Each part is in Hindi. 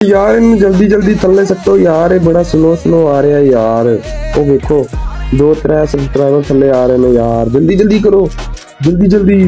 यार इन जल्दी जल्दी थल्ले सकते हो यार, ये बड़ा स्लो स्लो आ रहा है यार। ओ देखो 2-3 सब्सक्राइबर थल्ले आ रहे हैं यार, जल्दी जल्दी करो, जल्दी जल्दी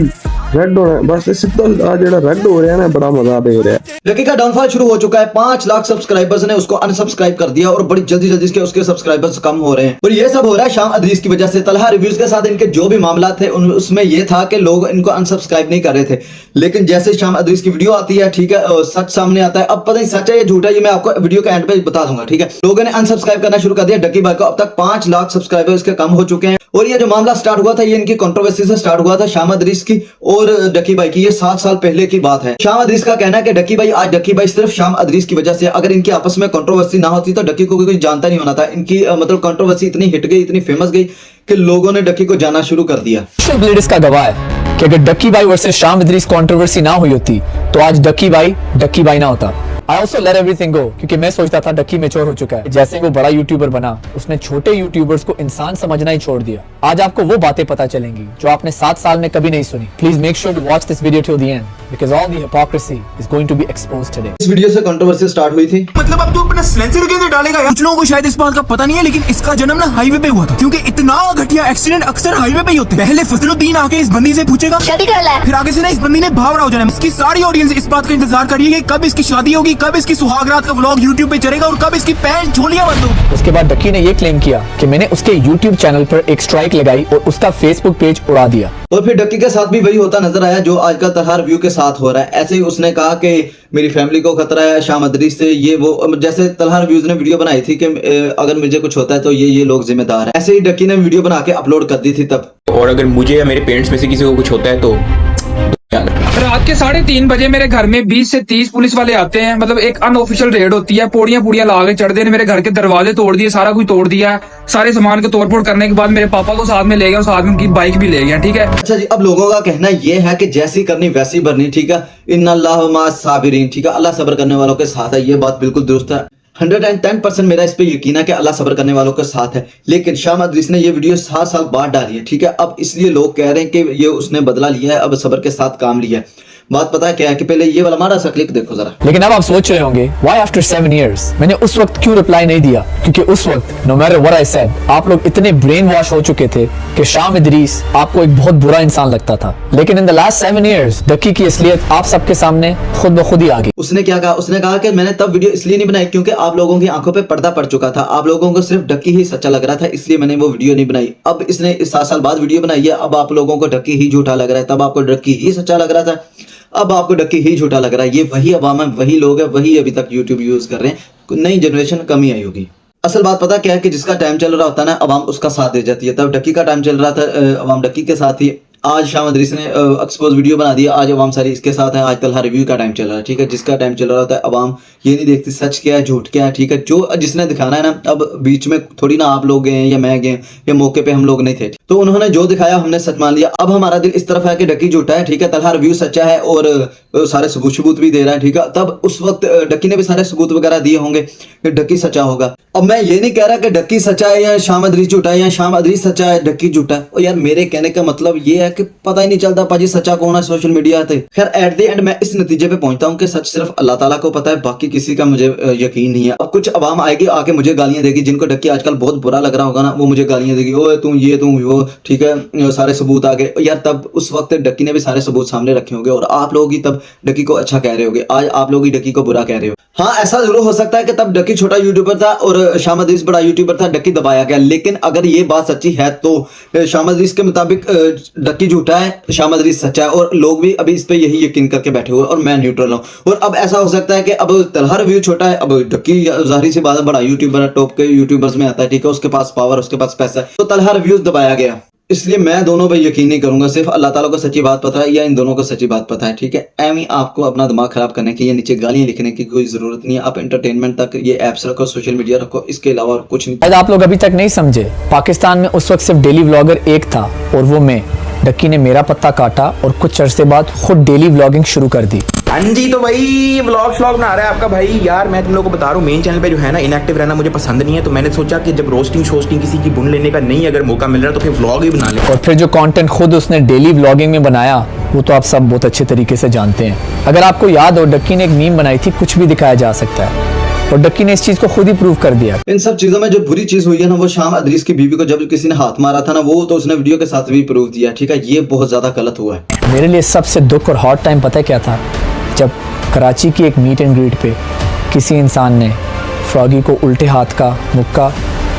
रेड होना है बस। सीधा जेड़ा रेड हो रहा है ना, बड़ा मजा दे रहा है। लकी का डाउनफॉल शुरू हो चुका है। 5 लाख सब्सक्राइबर्स ने उसको अनसब्सक्राइब कर दिया और बड़ी जल्दी जल्दी उसके सब्सक्राइबर्स कम हो रहे हैं। और ये सब हो रहा है शाम अदरीस की वजह से। तलहा रिव्यूज के साथ इनके जो भी मामला थे उसमें ये था कि लोग इनको अनसब्सक्राइब नहीं कर रहे थे, लेकिन जैसे शाम अदरीस की वीडियो आती है, ठीक है, सच सामने आता है। अब पता नहीं सच है या झूठ है, ये मैं आपको वीडियो के एंड पे बता दूंगा, ठीक है। लोगों ने अनसब्सक्राइब करना शुरू कर दिया डक्की भाई को। अब तक 5 लाख सब्सक्राइबर इसके कम हो चुके हैं। और ये जो मामला स्टार्ट हुआ था, ये इनकी कंट्रोवर्सी से स्टार्ट हुआ था, शाम अदरीस की और डक्की भाई की। ये 7 साल पहले की बात है। शाम अदरीस का कहना है कि डक्की भाई, आज डक्की भाई सिर्फ शाम अदरीस की वजह से, अगर इनकी आपस में कंट्रोवर्सी ना होती तो डक्की को कोई जानता नहीं होना था। इनकी मतलब कंट्रोवर्सी इतनी हिट गई, इतनी फेमस गई कि लोगों ने डक्की को जाना शुरू कर दिया। ब्लेड इसका गवाह है कि अगर डक्की भाई वर्सेस शाम अदरीस कंट्रोवर्सी ना हुई होती तो आज डक्की भाई ना होता। I also let everything go क्योंकि मैं सोचता था डक्की मैच्योर हो चुका है। जैसे वो बड़ा यूट्यूबर बना, उसने छोटे यूट्यूबर्स को इंसान समझना ही छोड़ दिया। आज आपको वो बातें पता चलेंगी जो आपने 7 साल में कभी नहीं सुनी। Please make sure to watch this video till the end because all the hypocrisy is going to be exposed today. इस वीडियो से कंट्रोवर्सी स्टार्ट हुई थी। मतलब अब तो अपना सिलेंसर के अंदर डालेगा यार। कुछ लोगों को शायद इस बात का पता नहीं है, लेकिन इसका जन्म ना हाईवे पे हुआ था, क्योंकि इतना घटिया एक्सीडेंट अक्सर हाईवे पे ही होते हैं। पहले फजलुद्दीन आके इस बंदी से पूछेगा शादी कर ले, फिर आगे से ना इस बंदी ने भावरा हो जाना। इसकी सारी ऑडियंस इस बात का इंतजार कर रही है कि कब इसकी शादी होगी, कब इसकी सुहागरात का व्लॉग यूट्यूब पे चलेगा और कब इसकी पैंट झोलियां बंद होगी। उसके बाद डक्की ने ये क्लेम किया कि मैंने उसके यूट्यूब चैनल पर एक स्ट्राइक लगाई और उसका फेसबुक पेज उड़ा दिया। और फिर डक्की के साथ भी वही होता नजर आया जो आजकल तलहा रिव्यू के साथ हो रहा है। ऐसे ही उसने कहा कि मेरी फैमिली को खतरा है शाम अदरीस से, ये वो। जैसे तलहा रिव्यूज ने वीडियो बनाई थी कि अगर मुझे कुछ होता है तो ये लोग जिम्मेदार हैं। ऐसे ही डक्की ने वीडियो बना के अपलोड कर दी थी तब। और अगर मुझे या मेरे पेरेंट्स में से किसी को कुछ होता है तो रात के 3:30 बजे मेरे घर में 20 से 30 पुलिस वाले आते हैं। मतलब एक अनऑफिशियल रेड होती है, पोड़ियां ला के चढ़ दे, मेरे घर के दरवाजे तोड़ दिए, सारा कुछ तोड़ दिया। सारे सामान को तोड़फोड़ करने के बाद मेरे पापा को साथ में ले गया और साथ में उनकी बाइक भी ले गया, ठीक है। अच्छा जी, अब लोगों का कहना ये है कि जैसी करनी वैसी भरनी, ठीक है। इन्नल्लाह माअस साबिरीन, ठीक है, अल्लाह सब्र करने वालों के साथ है। ये बात बिल्कुल दुरुस्त है। 110% मेरा इस पे यकीन है कि अल्लाह सब्र करने वालों के साथ है। लेकिन शाम अदरीस ने ये वीडियो 7 साल बाद डाली है, ठीक है। अब इसलिए लोग कह रहे हैं कि ये उसने बदला लिया है, अब सब्र के साथ काम लिया है। बात पता है क्या है कि पहले ये वाला मारा सा क्लिक देखो जरा। लेकिन अब आप सोच रहे होंगे व्हाई आफ्टर 7 इयर्स मैंने उस वक्त क्यों रिप्लाई नहीं दिया, क्योंकि उस वक्त no matter what I said आप लोग इतने ब्रेन वॉश हो चुके थे कि शाम अदरीस आपको एक बहुत बुरा इंसान लगता था। लेकिन in the last 7 years Ducky की असलियत आप सबके सामने खुद ब खुद ही आ गई। उसने क्या कहा? उसने कहा कि मैंने तब वीडियो इसलिए नहीं बनाई क्योंकि आप लोगों की आंखों पे पर्दा पड़ चुका था, आप लोगों को सिर्फ डक्की ही सच्चा लग रहा था, इसलिए मैंने वो वीडियो नहीं बनाई। अब इसने 7 साल बाद वीडियो बनाई है, अब आप लोगों को डक्की ही झूठा लग रहा है। तब आपको डक्की ही सच्चा लग रहा था, अब आपको डक्की ही झूठा लग रहा है। ये वही अवाम है, वही लोग हैं, वही अभी तक यूट्यूब यूज कर रहे हैं। नई जनरेशन कम ही आई होगी। असल बात पता क्या है कि जिसका टाइम चल रहा होता है ना, अवाम उसका साथ दे जाती है। तब डक्की का टाइम चल रहा था, अवाम डक्की के साथ थी। आज शाम अदरीस ने एक्सपोज वीडियो बना दिया, आज अवाम सारी इसके साथ है। आज तलहा रिव्यू का टाइम चल रहा है, ठीक है। जिसका टाइम चल रहा होता है अवाम ये नहीं देखती सच क्या है झूठ क्या है, ठीक है। जो जिसने दिखाना है ना, अब बीच में थोड़ी ना आप लोग गए या मैं गए या मौके पे हम लोग नहीं थे, तो उन्होंने जो दिखाया हमने सच मान लिया। अब हमारा दिल इस तरफ है कि डक्की झूठा है, ठीक है। तलहा रिव्यू सच्चा है और सारे सबूत भी दे रहा है, ठीक है। तब उस वक्त डक्की ने भी सारे सबूत वगैरह दिए होंगे कि डक्की सच्चा होगा। अब मैं ये नहीं कह रहा कि डक्की सच्चा है या शाम अदरीस झूठा है या शाम अदरीस सच्चा है डक्की झूठा है। और यार मेरे कहने का मतलब ये है कि पता ही नहीं चलता पाजी सच्चा कौन है सोशल मीडिया पे। खैर एट द एंड मैं इस नतीजे पे पहुंचता हूँ कि सच सिर्फ अल्लाह ताला को पता है, बाकी किसी का मुझे यकीन नहीं है। अब कुछ अवाम आएगी आके मुझे गालियां देगी, जिनको डक्की आजकल बहुत बुरा लग रहा होगा ना, वो मुझे गालियां देगी, ओ तुम ये तुम वो, ठीक है, सारे सबूत आ गए। यार तब उस वक्त डक्की ने भी सारे सबूत सामने रखे होंगे और आप लोग ही तब डक्की को अच्छा कह रहे होगे, आज आप लोग ही डक्की को बुरा कह रहे हो। हाँ ऐसा जरूर हो सकता है कि तब डक्की छोटा यूट्यूबर था और शाम अदरीस बड़ा यूट्यूबर था, डक्की दबाया गया। लेकिन अगर ये बात सच्ची है तो शाम अदरीस के मुताबिक डक्की झूठा है, शाम अदरीस सच्चा है और लोग भी अभी इस पे यही यकीन करके बैठे हुए और मैं न्यूट्रल हूँ। और अब ऐसा हो सकता है कि अब तलहा रिव्यू छोटा है, अब डक्की जाहिर सी बात है बड़ा यूट्यूबर है, टॉप के यूट्यूबर्स में आता है, ठीक है। उसके पास पावर, उसके पास पैसा है, तो तलहा रिव्यूज दबाया गया। इसलिए मैं दोनों पे यकीन नहीं करूंगा, सिर्फ अल्लाह ताला को सच्ची बात पता है या इन दोनों को सच्ची बात पता है, ठीक है। एवं आपको अपना दिमाग खराब करने की या नीचे गालियां लिखने की कोई जरूरत नहीं है। आप एंटरटेनमेंट तक ये एप्स रखो, सोशल मीडिया रखो, इसके अलावा और कुछ नहीं। आप लोग अभी तक नहीं समझे, पाकिस्तान में उस वक्त सिर्फ डेली व्लॉगर एक था और वो मैं। डक्की ने मेरा पत्ता काटा और कुछ अरसे बाद खुद डेली व्लॉगिंग शुरू कर दी। हाँ जी, तो भाई व्लॉग बना रहा है आपका भाई। यार मैं तुम लोगों को बता रहा हूँ, मेन चैनल पे जो है ना इनएक्टिव रहना मुझे पसंद नहीं है, तो मैंने सोचा कि जब रोस्टिंग किसी की बुन लेने का नहीं अगर मौका मिल रहा है तो फिर व्लॉग ही बना ले। और फिर जो कंटेंट खुद उसने डेली व्लॉगिंग में बनाया वो तो आप सब बहुत अच्छे तरीके से जानते हैं। अगर आपको याद हो, डक्की ने एक मीम बनाई थी, कुछ भी दिखाया जा सकता है, और डक्की ने इस चीज को खुद ही प्रूव कर दिया। इन सब चीजों में जो बुरी चीज हुई है ना, वो शाम अदरीस की बीवी को जब किसी ने हाथ मारा था ना, वो तो उसने वीडियो के साथ भी प्रूव दिया। ठीक है, ये बहुत ज्यादा गलत हुआ है। मेरे लिए सबसे दुख और हॉट टाइम पता है क्या था? जब कराची की एक मीट एंड ग्रीट पे किसी इंसान ने फ्रॉगी को उल्टे हाथ का मुक्का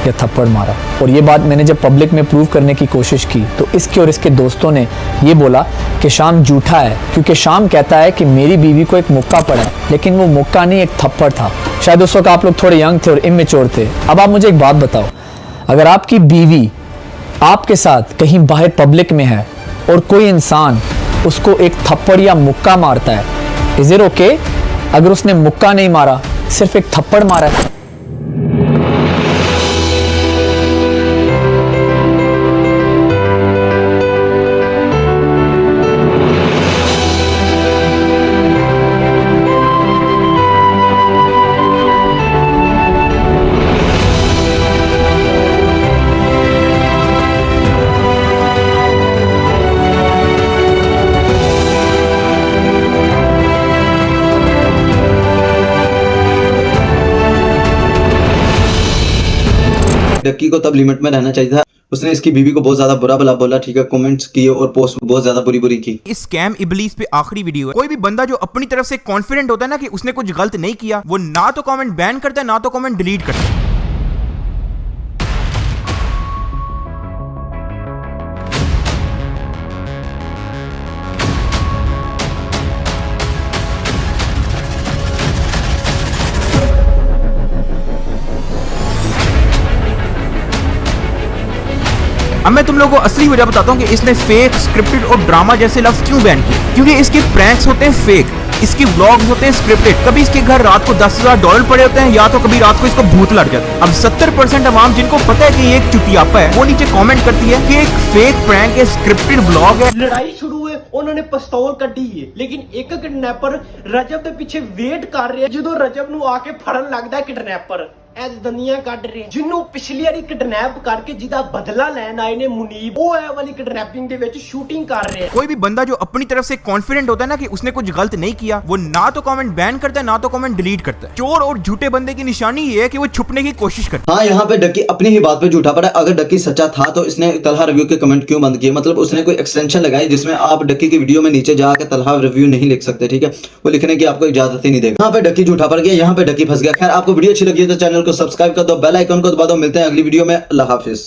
या थप्पड़ मारा, और ये बात मैंने जब पब्लिक में प्रूव करने की कोशिश की तो इसके और इसके दोस्तों ने ये बोला कि शाम झूठा है, क्योंकि शाम कहता है कि मेरी बीवी को एक मुक्का पड़ा, लेकिन वो मुक्का नहीं, एक थप्पड़ था। शायद उस वक्त आप लोग थोड़े यंग थे और इमेच्योर थे। अब आप मुझे एक बात बताओ, अगर आपकी बीवी आपके साथ कहीं बाहर पब्लिक में है और कोई इंसान उसको एक थप्पड़ या मुक्का मारता है, इज इट ओके? अगर उसने मुक्का नहीं मारा, सिर्फ एक थप्पड़ मारा है, डक्की को तब लिमिट में रहना चाहिए था। उसने इसकी बीवी को बहुत ज्यादा बुरा भला बोला, ठीक है, कमेंट्स किए और पोस्ट बहुत ज्यादा बुरी की। इस स्कैम इबलीस पे आखिरी वीडियो है। कोई भी बंदा जो अपनी तरफ से कॉन्फिडेंट होता है ना कि उसने कुछ गलत नहीं किया, वो ना तो कमेंट बैन करता है ना तो कमेंट डिलीट करता है। अब मैं तुम लोगों को असली वजह बताता हूँ कि इसने फेक, स्क्रिप्टेड और ड्रामा जैसे लफ्ज क्यों बैन किए। क्योंकि इसके प्रैंक्स होते हैं फेक, इसके व्लॉग्स होते हैं स्क्रिप्टेड। कभी इसके घर रात को $10,000 पड़े होते हैं, या तो कभी रात को इसको भूत लग जाता है। अब 70% अवाम जिनको पता है कि ये एक चुटियापा है, वो नीचे कमेंट करती है कि एक फेक प्रैंक है, स्क्रिप्टेड व्लॉग है। लड़ाई शुरू है, उन्होंने पिस्तौल कड्ढी है, लेकिन एक किडनैपर रजब के पीछे वेट कर रहे, जो रजब ਨੂੰ आके फड़न लगता है किडनैपर ਐ ਦੰਦੀਆਂ ਕੱਢ ਰਹੇ ਜਿਹਨੂੰ ਪਿਛਲੀ ਵਾਰੀ ਕਿਡਨੈਪ ਕਰਕੇ ਜਿਹਦਾ ਬਦਲਾ ਲੈਣ ਆਏ ਨੇ ਮੁਨੀਬ, ਉਹ ਇਹ ਵਾਲੀ ਕਿਡਨੈपिंग ਦੇ ਵਿੱਚ ਸ਼ੂਟਿंग कर रहे हैं। कोई भी बंदा जो अपनी तरफ से कॉन्फिडेंट होता है ना कि उसने कुछ गलत नहीं किया, वो ना तो कमेंट बैन करता है ना तो कमेंट डिलीट करता है। चोर और झूठे बंदे की निशानी ये है कि वो छुपने की कोशिश करता है। हाँ, यहाँ पे डक्की अपनी ही बात पे झूठा पड़ा। अगर डक्की सच्चा था तो इसने तलहा रिव्यू के कमेंट क्यों बंद किए? मतलब उसने कोई एक्सटेंशन लगाई जिसमें आप डक्की की वीडियो में नीचे जाके तलहा रिव्यू नहीं लिख सकते, ठीक है, वो लिखने की आपको इजाजत ही नहीं देगा। यहाँ पे डक्की झूठा पड़ गया, यहाँ पे डक्की फंस गया। खैर, आपको वीडियो अच्छी लगी है तो चैनल को सब्सक्राइब कर दो, बेल आइकन को दबा दो। मिलते हैं अगली वीडियो में। अल्लाह हाफिज।